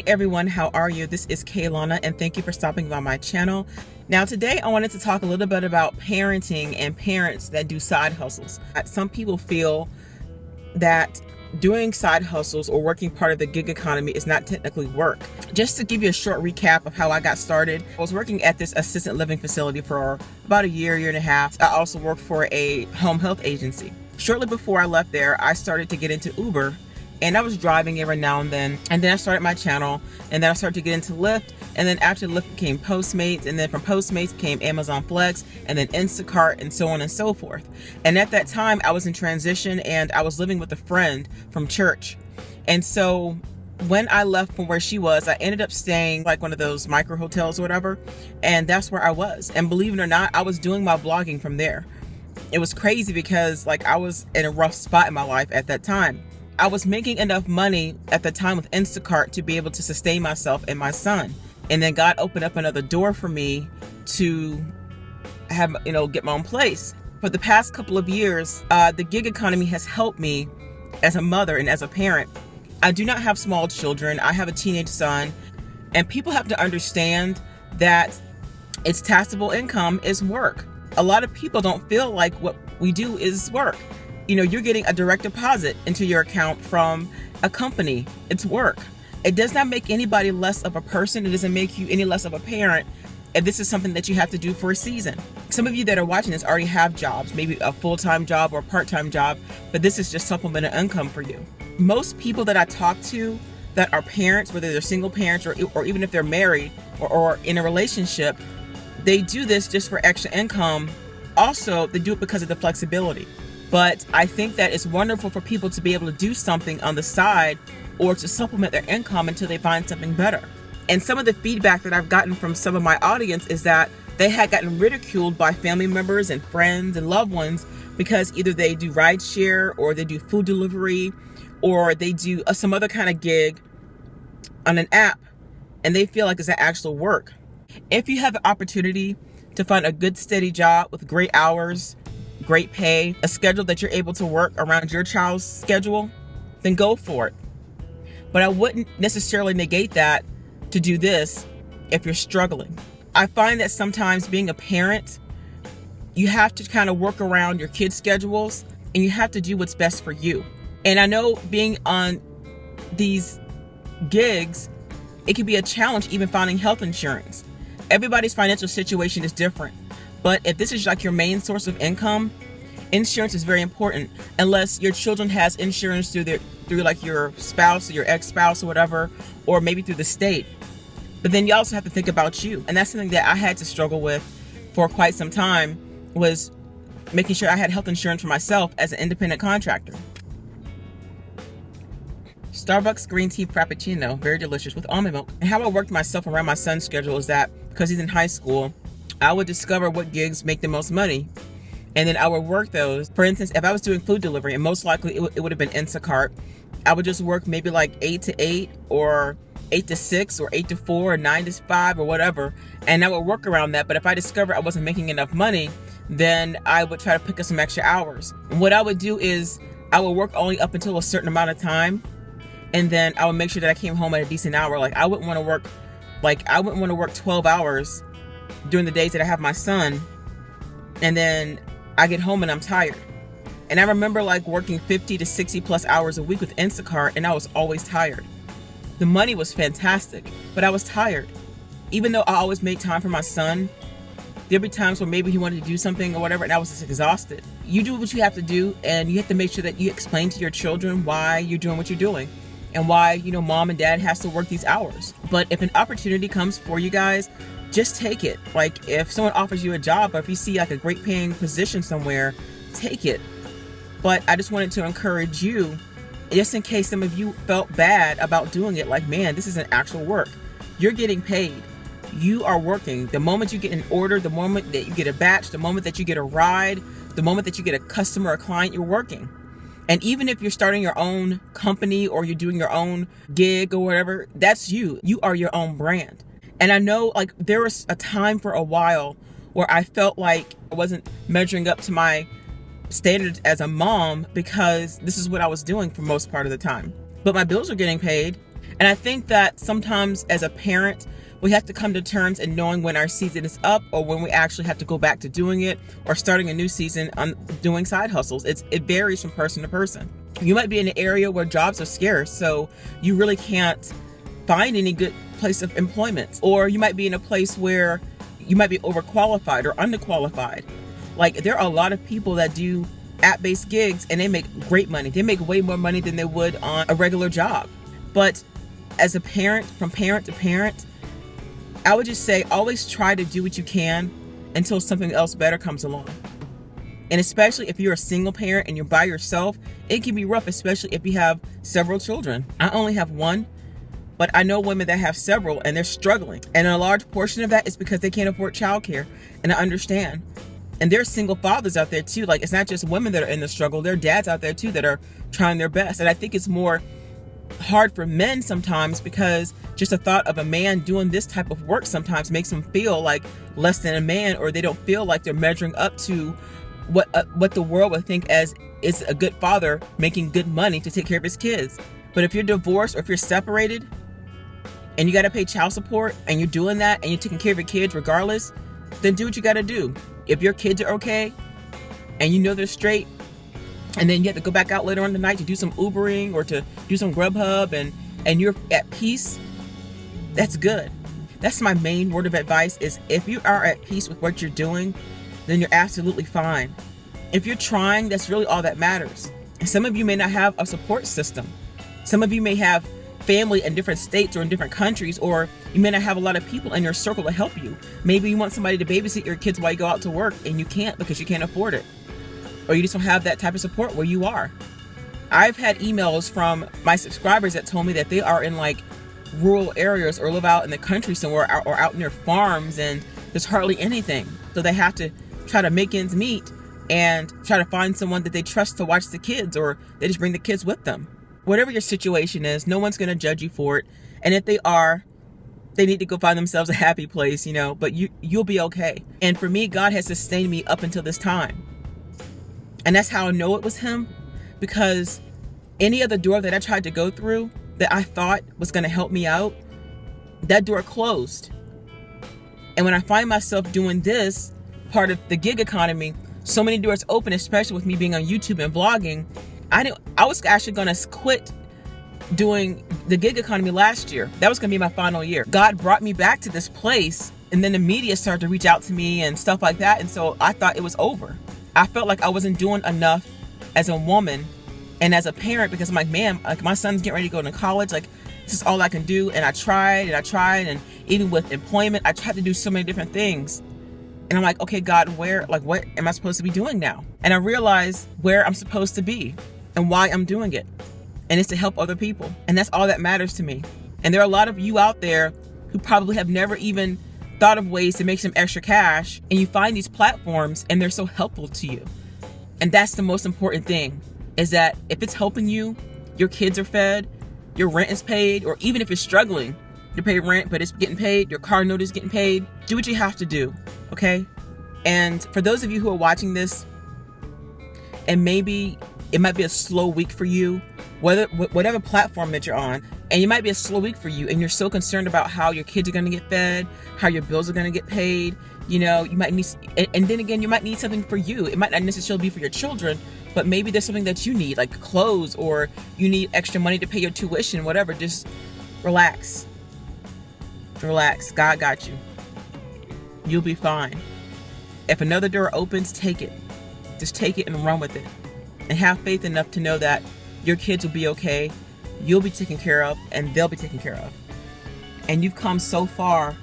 everyone, how are you? This is Kaylania and thank you for stopping by my channel. Now today I wanted to talk a little bit about parenting and parents that do side hustles. Some people feel that doing side hustles or working part of the gig economy is not technically work. Just to give you a short recap of how I got started, I was working at this assisted living facility for about a year and a half. I also worked for a home health agency. Shortly before I left there, I started to get into Uber. And I was driving every now and then I started my channel, and then I started to get into Lyft, and then after Lyft became Postmates, and then from Postmates came Amazon Flex, and then Instacart, and so on and so forth. And at that time, I was in transition, and I was living with a friend from church. And so when I left from where she was, I ended up staying like one of those micro hotels or whatever, and that's where I was. And believe it or not, I was doing my vlogging from there. It was crazy because like I was in a rough spot in my life at that time. I was making enough money at the time with Instacart to be able to sustain myself and my son. And then God opened up another door for me to have, get my own place. For the past couple of years, the gig economy has helped me as a mother and as a parent. I do not have small children. I have a teenage son, and people have to understand that it's taxable income is work. A lot of people don't feel like what we do is work. You're getting a direct deposit into your account from a company. It's work. It does not make anybody less of a person. It doesn't make you any less of a parent if this is something that you have to do for a season. Some of you that are watching this already have jobs, maybe a full-time job or a part-time job, but this is just supplemental income for you. Most people that I talk to that are parents, whether they're single parents or even if they're married or in a relationship, they do this just for extra income. Also, they do it because of the flexibility. But I think that it's wonderful for people to be able to do something on the side or to supplement their income until they find something better. And some of the feedback that I've gotten from some of my audience is that they had gotten ridiculed by family members and friends and loved ones because either they do rideshare or they do food delivery or they do some other kind of gig on an app, and they feel like it's an actual work. If you have the opportunity to find a good steady job with great hours, great pay, a schedule that you're able to work around your child's schedule, then go for it. But I wouldn't necessarily negate that to do this if you're struggling. I find that sometimes being a parent, you have to kind of work around your kids' schedules and you have to do what's best for you. And I know being on these gigs, it can be a challenge even finding health insurance. Everybody's financial situation is different. But if this is like your main source of income, insurance is very important. Unless your children has insurance through like your spouse or your ex-spouse or whatever, or maybe through the state. But then you also have to think about you. And that's something that I had to struggle with for quite some time, was making sure I had health insurance for myself as an independent contractor. Starbucks green tea frappuccino, very delicious with almond milk. And how I worked myself around my son's schedule is that because he's in high school, I would discover what gigs make the most money, and then I would work those. For instance, if I was doing food delivery, and most likely it would have been Instacart, I would just work maybe like 8 to 8 or 8 to 6 or 8 to 4 or 9 to 5 or whatever, and I would work around that. But if I discovered I wasn't making enough money, then I would try to pick up some extra hours. And what I would do is I would work only up until a certain amount of time, and then I would make sure that I came home at a decent hour. Like I wouldn't want to work 12 hours during the days that I have my son, and then I get home and I'm tired. And I remember like working 50 to 60 plus hours a week with Instacart, and I was always tired. The money was fantastic, but I was tired. Even though I always made time for my son, there'd be times where maybe he wanted to do something or whatever, and I was just exhausted. You do what you have to do, and you have to make sure that you explain to your children why you're doing what you're doing and why, mom and dad has to work these hours. But if an opportunity comes for you guys, just take it. Like if someone offers you a job, or if you see like a great paying position somewhere, take it. But I just wanted to encourage you, just in case some of you felt bad about doing it, like, man, this isn't actual work. You're getting paid. You are working. The moment you get an order, the moment that you get a batch, the moment that you get a ride, the moment that you get a customer or client, you're working. And even if you're starting your own company or you're doing your own gig or whatever, that's you. You are your own brand. And I know like there was a time for a while where I felt like I wasn't measuring up to my standards as a mom because this is what I was doing for most part of the time. But my bills are getting paid. And I think that sometimes as a parent, we have to come to terms in knowing when our season is up or when we actually have to go back to doing it or starting a new season on doing side hustles. It varies from person to person. You might be in an area where jobs are scarce, so you really can't find any good place of employment. Or you might be in a place where you might be overqualified or underqualified. Like, there are a lot of people that do app-based gigs and they make great money. They make way more money than they would on a regular job. But as a parent, from parent to parent, I would just say always try to do what you can until something else better comes along. And especially if you're a single parent and you're by yourself, it can be rough, especially if you have several children. I only have one, but I know women that have several and they're struggling. And a large portion of that is because they can't afford childcare. And I understand. And there's single fathers out there too. Like, it's not just women that are in the struggle. There are dads out there too that are trying their best. And I think it's more hard for men sometimes because just the thought of a man doing this type of work sometimes makes them feel like less than a man, or they don't feel like they're measuring up to what the world would think as is a good father making good money to take care of his kids. But if you're divorced or if you're separated and you got to pay child support and you're doing that and you're taking care of your kids regardless, then do what you got to do. If your kids are okay and you know they're straight, and then you have to go back out later on the night to do some Ubering or to do some Grubhub and you're at peace, that's good. That's my main word of advice is if you are at peace with what you're doing, then you're absolutely fine. If you're trying, that's really all that matters. And some of you may not have a support system. Some of you may have family in different states or in different countries, or you may not have a lot of people in your circle to help you. Maybe you want somebody to babysit your kids while you go out to work and you can't because you can't afford it. Or you just don't have that type of support where you are. I've had emails from my subscribers that told me that they are in like rural areas or live out in the country somewhere or out near farms and there's hardly anything. So they have to try to make ends meet and try to find someone that they trust to watch the kids, or they just bring the kids with them. Whatever your situation is, no one's going to judge you for it. And if they are, they need to go find themselves a happy place, but you'll be okay. And for me, God has sustained me up until this time. And that's how I know it was him, because any other door that I tried to go through that I thought was going to help me out, that door closed. And when I find myself doing this part of the gig economy, so many doors open, especially with me being on YouTube and vlogging. I was actually going to quit doing the gig economy last year. That was going to be my final year. God brought me back to this place, and then the media started to reach out to me and stuff like that. And so I thought it was over. I felt like I wasn't doing enough as a woman and as a parent, because I'm like, man, like my son's getting ready to go to college. Like, this is all I can do. And I tried. And even with employment, I tried to do so many different things. And I'm like, okay, God, what am I supposed to be doing now? And I realized where I'm supposed to be and why I'm doing it. And it's to help other people. And that's all that matters to me. And there are a lot of you out there who probably have never even thought of ways to make some extra cash. And you find these platforms and they're so helpful to you. And that's the most important thing, is that if it's helping you, your kids are fed, your rent is paid, or even if you're struggling to pay rent, but it's getting paid, your car note is getting paid, do what you have to do, okay? And for those of you who are watching this, and maybe it might be a slow week for you, whatever platform that you're on, and it might be a slow week for you, and you're so concerned about how your kids are going to get fed, how your bills are going to get paid, you might need, and then again, you might need something for you. It might not necessarily be for your children, but maybe there's something that you need, like clothes, or you need extra money to pay your tuition, whatever. Just relax. Relax. God got you. You'll be fine. If another door opens, take it. Just take it and run with it. And have faith enough to know that your kids will be okay, you'll be taken care of, and they'll be taken care of. And you've come so far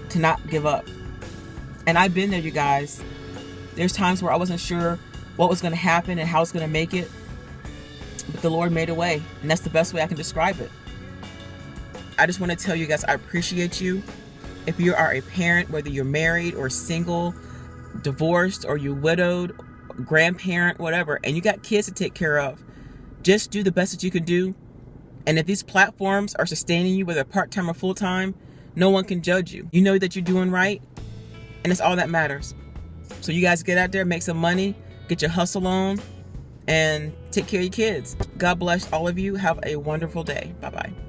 to not give up. And I've been there, you guys. There's times where I wasn't sure what was going to happen and how I was going to make it. But the Lord made a way. And that's the best way I can describe it. I just want to tell you guys, I appreciate you. If you are a parent, whether you're married or single, divorced, or you're widowed, grandparent, whatever, and you got kids to take care of, just do the best that you can do. And if these platforms are sustaining you, whether part-time or full-time, no one can judge you. You know that you're doing right, and it's all that matters. So you guys get out there, make some money, get your hustle on, and take care of your kids. God bless all of you. Have a wonderful day. Bye-bye.